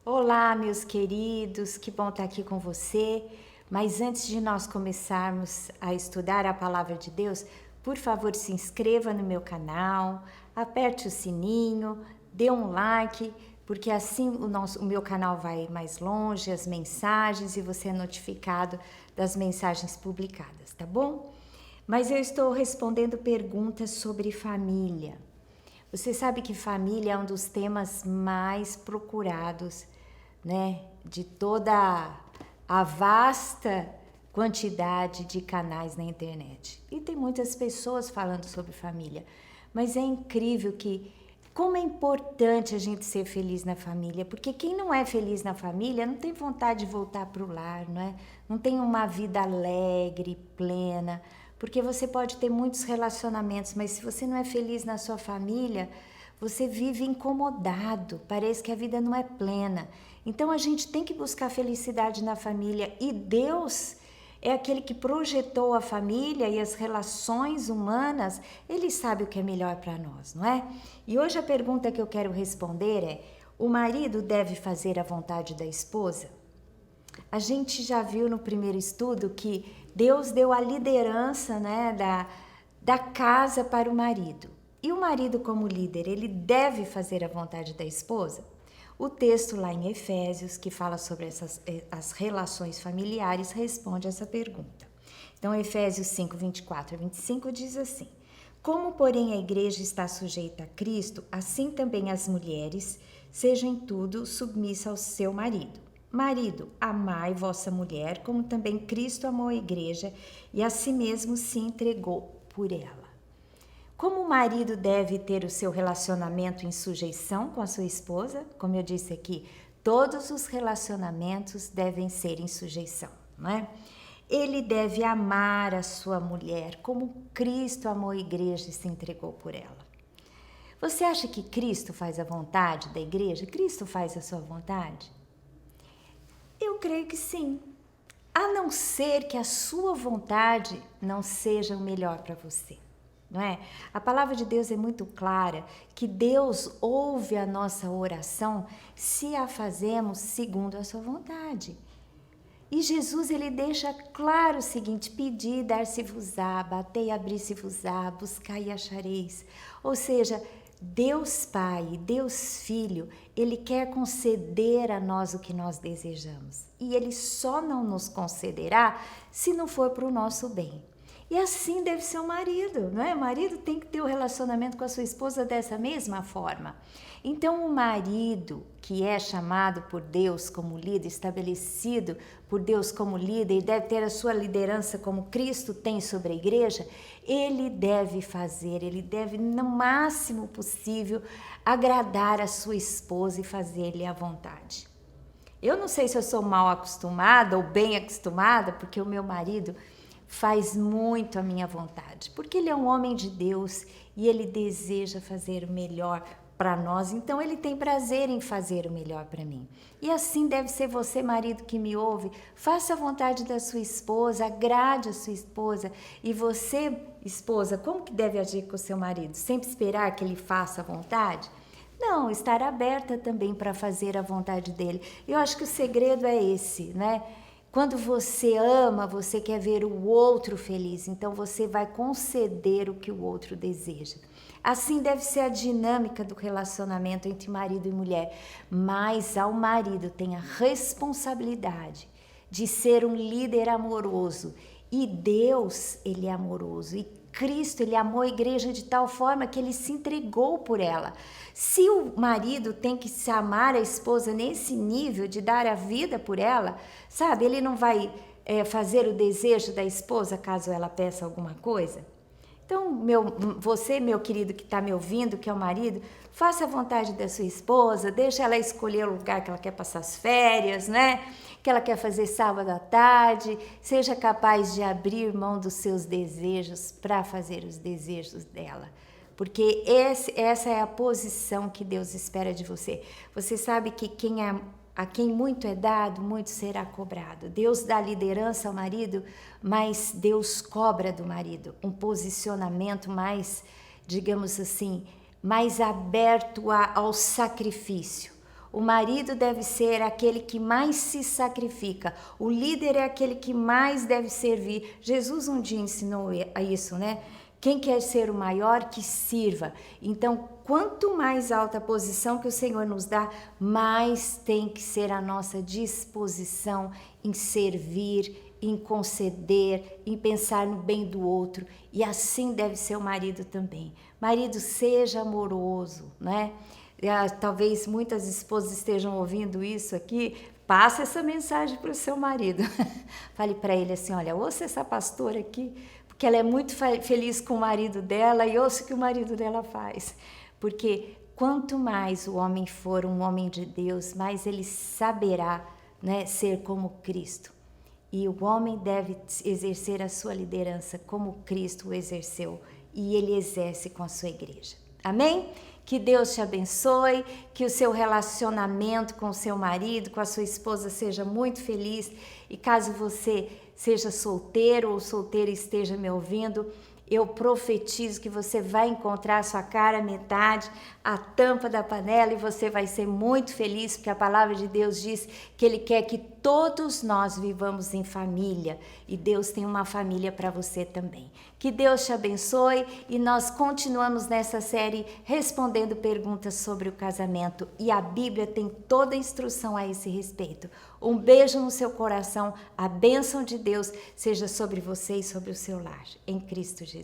Olá, meus queridos, que bom estar aqui com você. Mas antes de nós começarmos a estudar a palavra de Deus, por favor, se inscreva no meu canal, aperte o sininho, dê um like, porque assim o meu canal vai mais longe, as mensagens, e você é notificado das mensagens publicadas, tá bom? Mas eu estou respondendo perguntas sobre família. Você sabe que família é um dos temas mais procurados, né, de toda a vasta quantidade de canais na internet. E tem muitas pessoas falando sobre família, mas é incrível como é importante a gente ser feliz na família, porque quem não é feliz na família não tem vontade de voltar para o lar, não é? Não tem uma vida alegre, plena, porque você pode ter muitos relacionamentos, mas se você não é feliz na sua família, você vive incomodado, parece que a vida não é plena. Então a gente tem que buscar felicidade na família, e Deus é aquele que projetou a família e as relações humanas, ele sabe o que é melhor para nós, não é? E hoje a pergunta que eu quero responder é: o marido deve fazer a vontade da esposa? A gente já viu no primeiro estudo que Deus deu a liderança, né, da casa para o marido. E o marido, como líder, ele deve fazer a vontade da esposa? O texto lá em Efésios, que fala sobre as relações familiares, responde essa pergunta. Então, Efésios 5, 24 a 25 diz assim: como, porém, a igreja está sujeita a Cristo, assim também as mulheres sejam em tudo submissas ao seu marido. Marido, amai vossa mulher, como também Cristo amou a igreja e a si mesmo se entregou por ela. Como o marido deve ter o seu relacionamento em sujeição com a sua esposa? Como eu disse aqui, todos os relacionamentos devem ser em sujeição, não é? Ele deve amar a sua mulher como Cristo amou a igreja e se entregou por ela. Você acha que Cristo faz a vontade da igreja? Cristo faz a sua vontade? Eu creio que sim. A não ser que a sua vontade não seja o melhor para você. Não é? A palavra de Deus é muito clara que Deus ouve a nossa oração se a fazemos segundo a sua vontade. E Jesus, ele deixa claro o seguinte: pedi, dar-se-vos-á, batei, abrir-se-vos-á, buscai e achareis. Ou seja, Deus Pai, Deus Filho, ele quer conceder a nós o que nós desejamos. E ele só não nos concederá se não for para o nosso bem. E assim deve ser o marido, não é? O marido tem que ter o relacionamento com a sua esposa dessa mesma forma. Então, o marido que é chamado por Deus como líder, estabelecido por Deus como líder, e deve ter a sua liderança como Cristo tem sobre a igreja, ele deve no máximo possível, agradar a sua esposa e fazer-lhe a vontade. Eu não sei se eu sou mal acostumada ou bem acostumada, porque o meu marido faz muito a minha vontade, porque ele é um homem de Deus e ele deseja fazer o melhor para nós, então ele tem prazer em fazer o melhor para mim. E assim deve ser você, marido que me ouve, faça a vontade da sua esposa, agrade a sua esposa. E você, esposa, como que deve agir com o seu marido? Sempre esperar que ele faça a vontade? Não, estar aberta também para fazer a vontade dele. Eu acho que o segredo é esse, né? Quando você ama, você quer ver o outro feliz, então você vai conceder o que o outro deseja. Assim deve ser a dinâmica do relacionamento entre marido e mulher, mas ao marido tem a responsabilidade de ser um líder amoroso, e Deus, ele é amoroso, e Cristo, ele amou a igreja de tal forma que ele se entregou por ela. Se o marido tem que se amar a esposa nesse nível de dar a vida por ela, sabe, ele não vai fazer o desejo da esposa caso ela peça alguma coisa? Então, você, meu querido que está me ouvindo, que é o marido, faça a vontade da sua esposa, deixa ela escolher o lugar que ela quer passar as férias, né? Que ela quer fazer sábado à tarde, seja capaz de abrir mão dos seus desejos para fazer os desejos dela. Porque essa é a posição que Deus espera de você. Você sabe que a quem muito é dado, muito será cobrado. Deus dá liderança ao marido, mas Deus cobra do marido um posicionamento mais, digamos assim, mais aberto ao sacrifício. O marido deve ser aquele que mais se sacrifica. O líder é aquele que mais deve servir. Jesus um dia ensinou a isso, né? Quem quer ser o maior, que sirva. Então, quanto mais alta a posição que o Senhor nos dá, mais tem que ser a nossa disposição em servir, em conceder, em pensar no bem do outro. E assim deve ser o marido também. Marido, seja amoroso, né? Talvez muitas esposas estejam ouvindo isso aqui. Passa essa mensagem para o seu marido. Fale para ele assim, olha, ouça essa pastora aqui, porque ela é muito feliz com o marido dela e ouça o que o marido dela faz. Porque quanto mais o homem for um homem de Deus, mais ele saberá, né, ser como Cristo. E o homem deve exercer a sua liderança como Cristo o exerceu e ele exerce com a sua igreja. Amém? Que Deus te abençoe, que o seu relacionamento com o seu marido, com a sua esposa seja muito feliz. E caso você seja solteiro ou solteira e esteja me ouvindo, eu profetizo que você vai encontrar a sua cara metade, a tampa da panela, e você vai ser muito feliz, porque a palavra de Deus diz que Ele quer que todos nós vivamos em família, e Deus tem uma família para você também. Que Deus te abençoe, e nós continuamos nessa série respondendo perguntas sobre o casamento, e a Bíblia tem toda a instrução a esse respeito. Um beijo no seu coração, a bênção de Deus seja sobre você e sobre o seu lar, em Cristo Jesus.